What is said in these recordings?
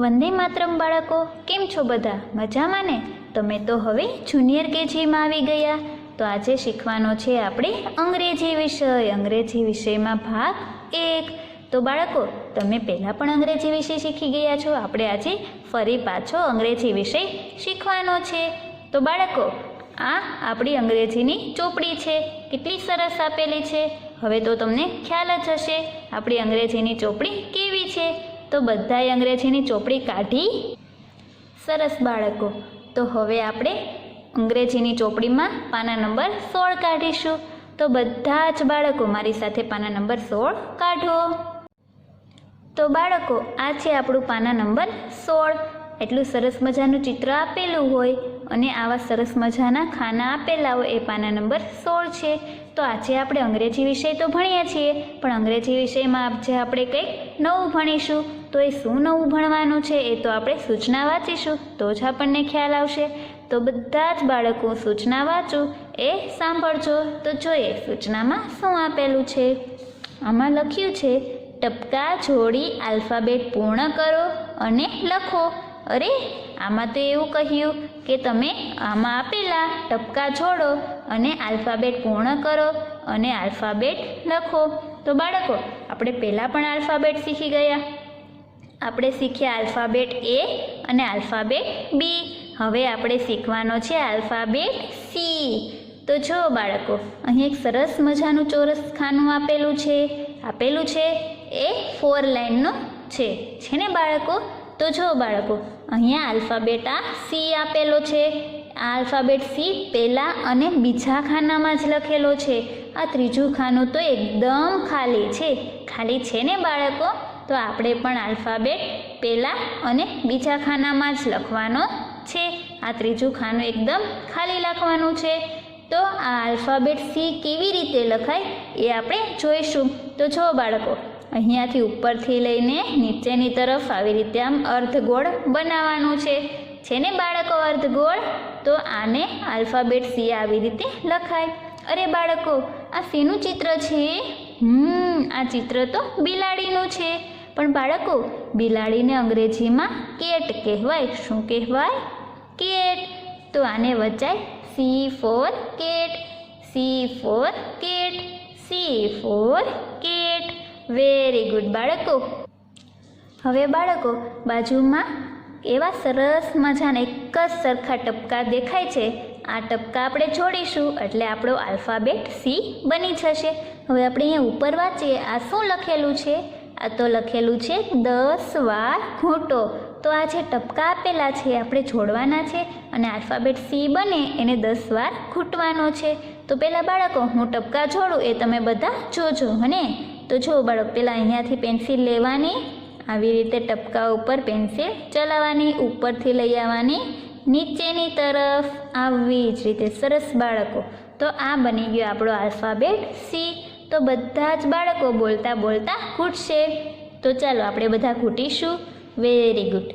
વંદે માતરમ બાળકો, કેમ છો બધા? મજામાં ને? તમે તો હવે જુનિયર કેજીમાં આવી ગયા. તો આજે શીખવાનો છે આપણે અંગ્રેજી વિષય. અંગ્રેજી વિષયમાં ભાગ 1. તો બાળકો, તમે પહેલાં પણ અંગ્રેજી વિષય શીખી ગયા છો. આપણે આજે ફરી પાછો અંગ્રેજી વિષય શીખવાનો છે. તો બાળકો, આ આપણી અંગ્રેજીની ચોપડી છે. કેટલી સરસ આપેલી છે. હવે તો તમને ખ્યાલ જ હશે આપણી અંગ્રેજીની ચોપડી કેવી છે. તો બધાએ અંગ્રેજીની ચોપડી કાઢી? સરસ બાળકો. તો હવે આપણે અંગ્રેજીની ચોપડીમાં પાના નંબર 16 કાઢીશું. તો બધા જ બાળકો મારી સાથે પાના નંબર 16 કાઢો. તો બાળકો, આ છે આપણું પાના નંબર 16. એટલું સરસ મજાનું ચિત્ર આપેલું હોય અને આવા સરસ મજાના ખાના આપેલા હોય એ પાના નંબર 16 છે. તો આજે આપણે અંગ્રેજી વિષય તો ભણીએ છીએ, પણ અંગ્રેજી વિષયમાં આજે આપણે કંઈક નવું ભણીશું. તો એ શું નવું ભણવાનું છે એ તો આપણે સૂચના વાંચીશું તો જ આપણને ખ્યાલ આવશે. તો બધા જ બાળકો સૂચના વાંચું એ સાંભળજો. તો જોઈએ સૂચનામાં શું આપેલું છે. આમાં લખ્યું છે, ટપકા જોડી આલ્ફાબેટ પૂર્ણ કરો અને લખો. અરે, આમાં તો એવું કહ્યું કે તમે આમાં આપેલા ટપકા જોડો અને આલ્ફાબેટ પૂર્ણ કરો અને આલ્ફાબેટ લખો. તો બાળકો, આપણે પહેલાં પણ આલ્ફાબેટ શીખી ગયા. આપણે શીખ્યા આલ્ફાબેટ A અને આલ્ફાબેટ B. હવે આપણે શીખવાનો છે આલ્ફાબેટ C. તો જો બાળકો, અહીં એક સરસ મજાનું ચોરસ ખાનું આપેલું છે. એ 4 લાઇનનું છે ને બાળકો? તો જો બાળકો, અહીંયા આલ્ફાબેટ આ C આપેલો છે. આ આલ્ફાબેટ C પહેલાં અને બીજા ખાનામાં જ લખેલો છે. આ ત્રીજું ખાનું તો એકદમ ખાલી છે ને બાળકો? તો આપણે પણ આલ્ફાબેટ પહેલાં અને બીજા ખાનામાં જ લખવાનો છે. આ ત્રીજું ખાનું એકદમ ખાલી લખવાનું છે. તો આ આલ્ફાબેટ C કેવી રીતે લખાય એ આપણે જોઈશું. તો જો બાળકો, અહીંયાથી ઉપરથી લઈને નીચેની તરફ આવી રીતે આમ અર્ધગોળ બનાવવાનું છે ને બાળકો? અર્ધગોળ. તો આને આલ્ફાબેટ C આવી રીતે લખાય. અરે બાળકો, આ શેનું ચિત્ર છે? આ ચિત્ર તો બિલાડીનું છે. પણ બાળકો, બિલાડીને અંગ્રેજીમાં કેટ કહેવાય. શું કહેવાય? કેટ. તો આને વચાય C for cat. C for cat. C for cat. Very good બાળકો. હવે બાળકો, બાજુમાં એવા સરસ મજાના એક જ સરખા ટપકા દેખાય છે. આ ટપકા આપણે જોડીશું એટલે આપણો આલ્ફાબેટ C બની જશે. હવે આપણે અહીંયા ઉપર વાંચીએ. આ શું લખેલું છે? આ તો લખેલું છે 10 વાર ઘૂંટો. તો આ જે ટપકા આપેલા છે આપણે જોડવાના છે અને આલ્ફાબેટ C બને એને 10 વાર ઘૂંટવાનો છે. તો પહેલાં બાળકો, હું ટપકા જોડું એ તમે બધા જોજો હને. તો જો બાળક, પહેલાં અહીંયાથી પેન્સિલ લેવાની, આવી રીતે ટપકા ઉપર પેન્સિલ ચલાવવાની, ઉપરથી લઈ આવવાની નીચેની તરફ, આવી જ રીતે. સરસ બાળકો. તો આ બની ગયો આપણો આલ્ફાબેટ C. તો બધા જ બાળકો બોલતા બોલતા ઘૂંટશે. તો ચાલો આપણે બધા ઘૂંટીશું. Very good.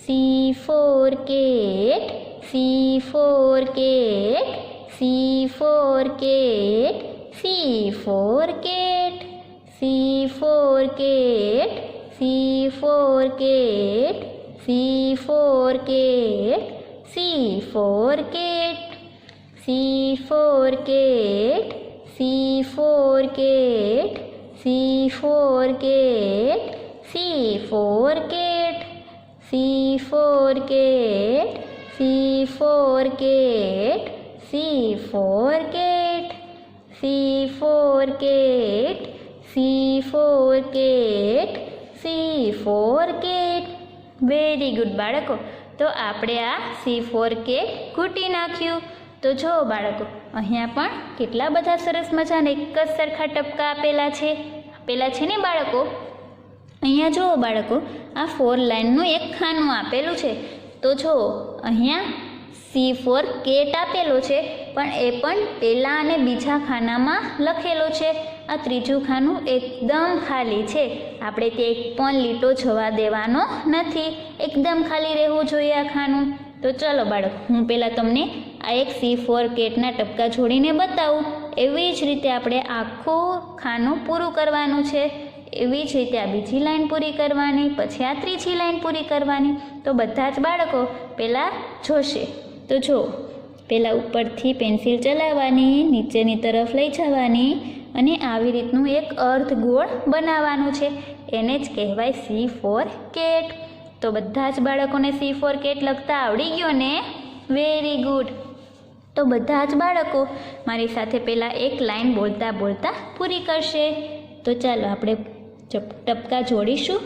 C for cat. C for cat. C for cat. C for cat. C for cat. C for cat. C for cat. C for cat. C for cat. C for cat. C for cat. C for cat. C for cat. C for cat. C for cat. C for cat. C for cat. C for cat. Very good બાળકો. તો આપણે આ C for cat ઘૂંટી નાખ્યું. તો જો બાળકો, અહીંયા પણ કેટલા બધા સરસ મજાના એક જ સરખા ટપકા આપેલા છે ને બાળકો? અહીંયા જુઓ બાળકો, આ 4 લાઇનનું એક ખાનું આપેલું છે. તો જુઓ, અહીંયા C for cat આપેલો છે, પણ એ પણ પહેલાં અને બીજા ખાનામાં લખેલો છે. આ ત્રીજું ખાનું એકદમ ખાલી છે. આપણે તે એક પણ લીટો જવા દેવાનો નથી. એકદમ ખાલી રહેવું જોઈએ આ ખાનું. તો ચલો બાળકો, હું પહેલાં તમને આ એક C for catના ટપકા જોડીને બતાવું. એવી જ રીતે આપણે આખું ખાનું પૂરું કરવાનું છે. એવી જ રીતે આ બીજી લાઈન પૂરી કરવાની, પછી આ ત્રીજી લાઈન પૂરી કરવાની. તો બધા જ બાળકો પહેલાં જોશે. તો જો પહેલાં ઉપરથી પેન્સિલ ચલાવવાની, નીચેની તરફ લઈ જવાની અને આવી રીતનું એક અર્ધગોળ બનાવવાનું છે. એને જ કહેવાય C4 કેટ. તો બધા જ બાળકોને C4 કેટ લખતા આવડી ગયો ને? Very good. તો બધા જ બાળકો મારી સાથે પહેલાં એક લાઈન બોલતા બોલતા પૂરી કરશે. તો ચાલો આપણે ટપકા જોડીશું.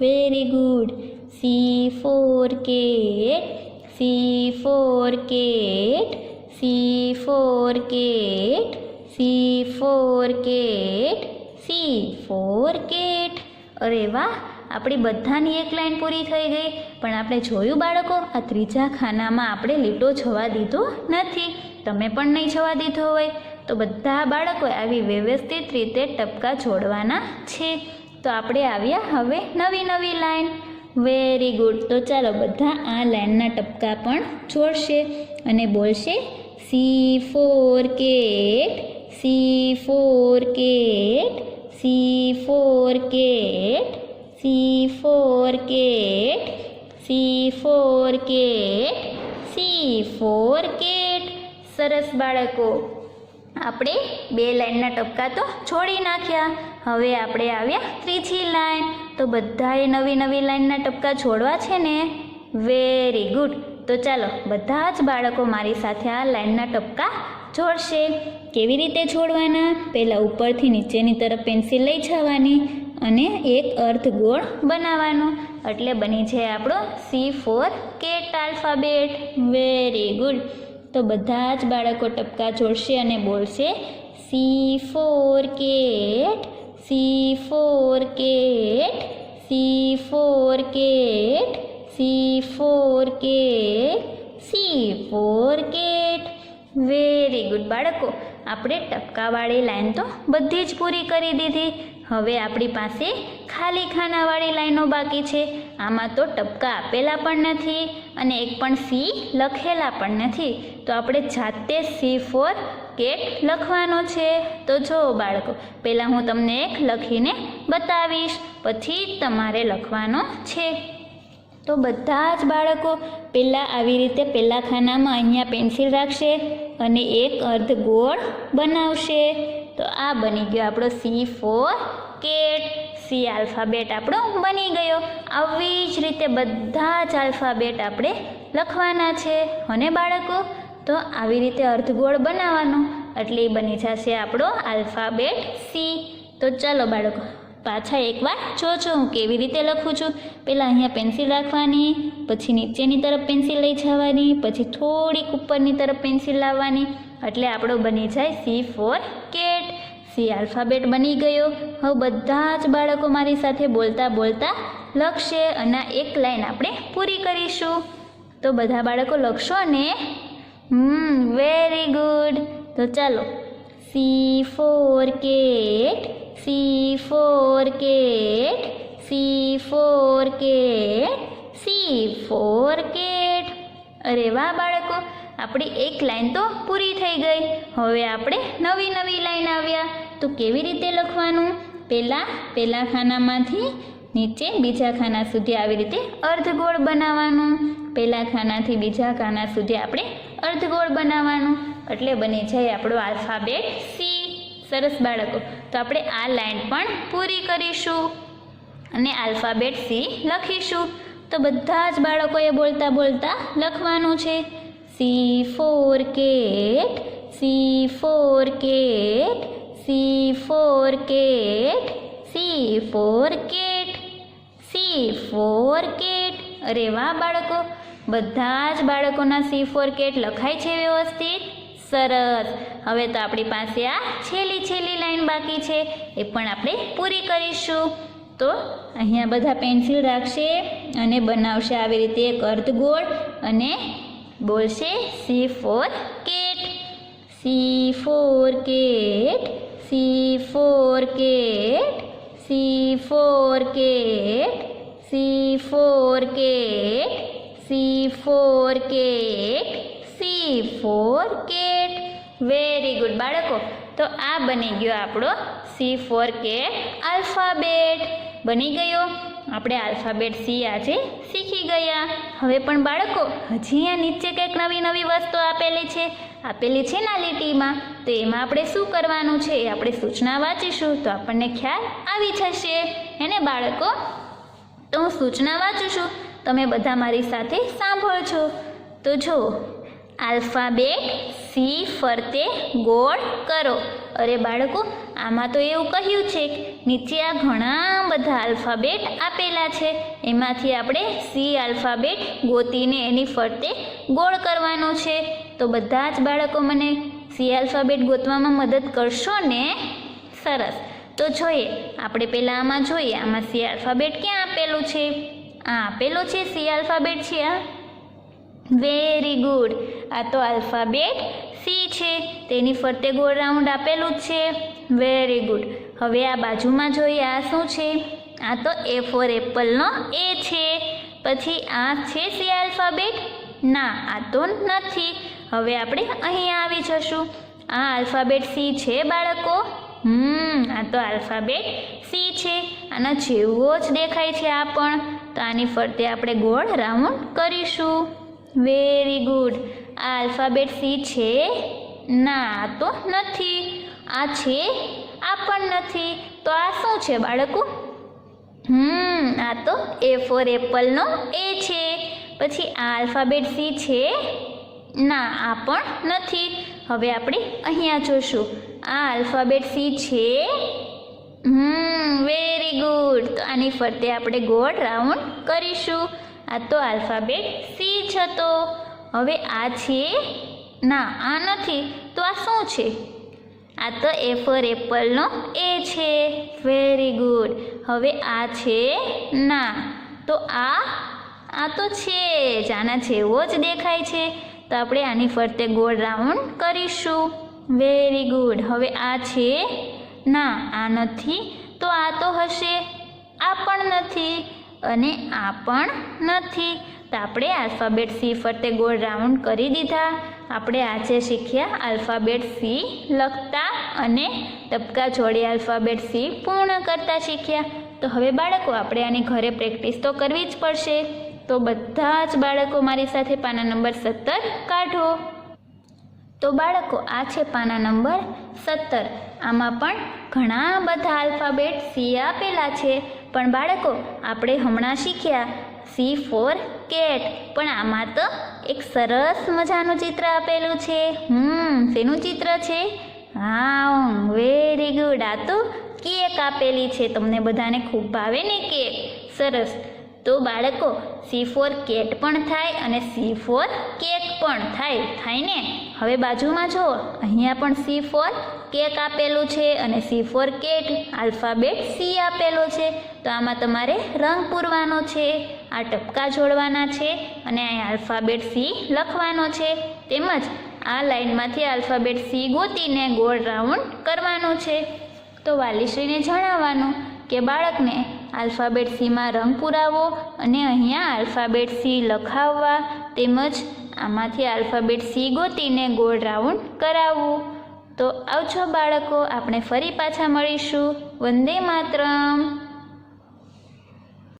Very good. C4 cat, C4 cat, C4 cat, C4 cat, C4 cat. અરે વાહ, આપણી બધાની એક લાઈન પૂરી થઈ ગઈ. પણ આપણે જોયું બાળકો, આ ત્રીજા ખાનામાં આપણે લીટો જવા દીધો નથી. તમે પણ નહીં જવા દીધો હોય તો બધા બાળકોએ આવી વ્યવસ્થિત રીતે ટપકા જોડવાના છે. તો આપણે આવ્યા હવે નવી નવી લાઈન. Very good. તો ચાલો બધા આ લાઈનના ટપકા પણ જોડશે અને બોલશે C4 cat, C4 cat, C4 cat, C4 cat, C4 cat, C4 cat. સરસ બાળકો, આપણે બે લાઈનના ટપકા તો છોડી નાખ્યા. હવે આપણે આવ્યા ત્રીજી લાઈન. તો બધાએ નવી નવી લાઈનના ટપકા છોડવા છે ને? Very good. તો ચાલો બધા જ બાળકો મારી સાથે આ લાઈનના ટપકા જોડશે. કેવી રીતે છોડવાના? પહેલાં ઉપરથી નીચેની તરફ પેન્સિલ લઈ જવાની અને એક અર્ધગોળ બનાવવાનો. એટલે બની જાય આપણો C4 cat alphabet. Very good. તો બધા જ બાળકો ટપકા જોડશે અને બોલશે C4 cat, C4 cat, C4 cat, C4 cat, C4 cat. Very good બાળકો, આપણે ટપકાવાળી લાઈન તો બધી જ પૂરી કરી દીધી. હવે આપણી પાસે ખાલી ખાનાવાળી લાઈનો બાકી છે. આમાં તો ટપકા આપેલા પણ નથી અને એક પણ C લખેલા પણ નથી. તો આપણે જાતે C4 કેટ લખવાનો છે. તો જો બાળકો, પહેલાં હું તમને એક લખીને બતાવીશ, પછી તમારે લખવાનો છે. તો બધા જ બાળકો પહેલાં આવી રીતે પહેલાં ખાનામાં અહીંયા પેન્સિલ રાખશે અને એક અર્ધગોળ બનાવશે. તો આ બની ગયો આપણો C4 કેટ. C આલ્ફાબેટ આપણો બની ગયો. આવી જ રીતે બધા જ આલ્ફાબેટ આપણે લખવાના છે. અને બાળકો, તો આવી રીતે અર્ધગોળ બનાવવાનો એટલે બની જશે આપણો આલ્ફાબેટ C. તો ચાલો બાળકો, પાછા એકવાર જોજો હું કેવી રીતે લખું છું. પહેલાં અહીંયા પેન્સિલ રાખવાની, પછી નીચેની તરફ પેન્સિલ લઈ જવાની, પછી થોડીક ઉપરની તરફ પેન્સિલ લાવવાની એટલે આપણો બની જાય C4 કેટ. C આલ્ફાબેટ બની ગયો. હવે બધા જ બાળકો મારી સાથે બોલતા બોલતા લખશે અને એક લાઈન આપણે પૂરી કરીશું. તો બધા બાળકો લખશો ને? Very good. તો ચાલો C4 cat, C4 cat, C4 cat, C4 cat. અરે વાહ બાળકો, આપણી એક લાઈન તો પૂરી થઈ ગઈ. હવે આપણે નવી નવી લાઈન આવ્યા. તો કેવી રીતે લખવાનું? પહેલા ખાનામાંથી નીચે બીજા ખાના સુધી આવી રીતે અર્ધગોળ બનાવવાનું. પહેલા ખાનાથી બીજા ખાના સુધી આપણે અર્ધગોળ બનાવવાનું એટલે બની જાય આપણો આલ્ફાબેટ C. સરસ બાળકો, તો આપણે આ લાઈન પણ પૂરી કરીશું અને આલ્ફાબેટ C લખીશું. તો બધા જ બાળકોએ બોલતા બોલતા લખવાનું છે C4 cat, C4 cat, C4 cat, C4 cat, C4 cat. અરે વાહ બાળકો, બધા જ બાળકોના C4 કેટ લખાય છે વ્યવસ્થિત? સરસ. હવે તો આપણી પાસે આ છેલ્લી લાઈન બાકી છે, એ પણ આપણે પૂરી કરીશું. તો અહીંયા બધા પેન્સિલ રાખશે અને બનાવશે આવી રીતે એક અર્ધગોળ અને બોલશે C4 cat, C4 cat, C4 cat, C4 cat, C4 cat, C4 cat, C4 cat. Very good બાળકો, તો આ બની ગયો આપણો સી ફોર કેટ આલ્ફાબેટ બની ગયો. આપણે આલ્ફાબેટ સી આજે શીખી ગયા. હવે પણ બાળકો હજી અહીંયા નીચે કંઈક નવી નવી વસ્તુ આપેલી છે ના લીટીમાં, તો એમાં આપણે શું કરવાનું છે એ આપણે સૂચના વાંચીશું તો આપણને ખ્યાલ આવી જશે. એને બાળકો, તો હું સૂચના વાંચું છું, તમે બધા મારી સાથે સાંભળજો. તો જો, આલ્ફાબેટ સી ફરતે ગોળ કરો. અરે બાળકો, આમાં તો એવું કહ્યું છે કે નીચે આ ઘણા બધા આલ્ફાબેટ આપેલા છે, એમાંથી આપણે સી આલ્ફાબેટ ગોતીને એની ફરતે ગોળ કરવાનો છે. તો બધા જ બાળકો મને સી આલ્ફાબેટ ગોતવામાં મદદ કરશો ને? સરસ. તો જોઈએ, આપણે પહેલાં આમાં જોઈએ, આમાં સી આલ્ફાબેટ ક્યાં આપેલું છે? આ આપેલું છે સી આલ્ફાબેટ છે આ. Very good. આ તો આલ્ફાબેટ સી છે, તેની ફરતે ગોળ રાઉન્ડ આપેલું જ છે. Very good. હવે આ બાજુમાં જોઈએ, આ શું છે? આ તો એ ફોર એપલનો એ છે. પછી આ છે સી આલ્ફાબેટ? ના, આ તો નથી. હવે આપણે અહીંયા આવી જશું. આ આલ્ફાબેટ સી છે બાળકો? આ તો આલ્ફાબેટ સી છે. આના જેવો જ દેખાય છે આ પણ. તો આની ફરતે આપણે ગોળ રાઉન્ડ કરીશું. Very good. આ આલ્ફાબેટ સી છે? ના, આ તો નથી. આ છે? આ પણ નથી. તો આ શું છે બાળકો? આ તો એ ફોર એપલનો એ છે. પછી આ આલ્ફાબેટ સી છે? ના, આ પણ નથી. હવે આપણે અહીંયા જોશું. આ આલ્ફાબેટ સી છે? Very good. તો આની ફરતે આપણે ગોળ રાઉન્ડ કરીશું. આ તો આલ્ફાબેટ સી જ હતો. હવે આ છે? ના, આ નથી. તો આ શું છે? આ તો એ ફોર એપલનો એ છે. Very good. હવે આ છે? ના. તો આ તો છે જ, આના જેવો જ દેખાય છે. તો આપણે આની ફરતે ગોળ રાઉન્ડ કરીશું. Very good. હવે આ છે? ના, આ નથી. તો આ તો હશે. આ પણ નથી અને આ પણ નથી. તો આપણે આલ્ફાબેટ સી ફરતે ગોળ રાઉન્ડ કરી દીધા. આપણે આજે શીખ્યા આલ્ફાબેટ સી લખતા અને ટપકા જોડી આલ્ફાબેટ સી પૂર્ણ કરતા શીખ્યા. તો હવે બાળકો, આપણે આની ઘરે પ્રેક્ટિસ તો કરવી જ પડશે. તો બધા જ બાળકો મારી સાથે પાના નંબર 17 કાઢો. તો બાળકો, આ છે પાના નંબર 17. આમાં પણ ઘણા બધા આલ્ફાબેટ સી આપેલા છે. પણ બાળકો, આપણે હમણાં શીખ્યા સી ફોર કેટ, પણ આમાં તો એક સરસ મજાનું ચિત્ર આપેલું છે. શેનું ચિત્ર છે? હા, વેરી ગુડ. આ તો કેક આપેલી છે. તમને બધાને ખૂબ ભાવે ને કેક? સરસ. તો બાળકો, સી ફોર કેટ પણ થાય અને સી ફોર કેક પણ થાય ને? હવે બાજુમાં જુઓ, અહીંયા પણ સી ફોર કેક આપેલું છે અને C four cat alphabet C આપેલો છે. તો આમાં તમારે રંગ પૂરવાનો છે, આ ટપકા જોડવાના છે અને અહીં આલ્ફાબેટ સી લખવાનો છે. તેમજ આ લાઈનમાંથી આલ્ફાબેટ સી ગોતીને ગોળ રાઉન્ડ કરવાનો છે. તો વાલીશ્રીને જણાવવાનું કે બાળકને આલ્ફાબેટ સીમાં રંગ પુરાવો અને અહીંયા આલ્ફાબેટ સી લખાવવા, તેમજ આમાંથી આલ્ફાબેટ સી ગોતીને ગોળ રાઉન્ડ કરાવવું. તો આવજો બાળકો, આપણે ફરી પાછા મળીશું. વંદે માતરમ.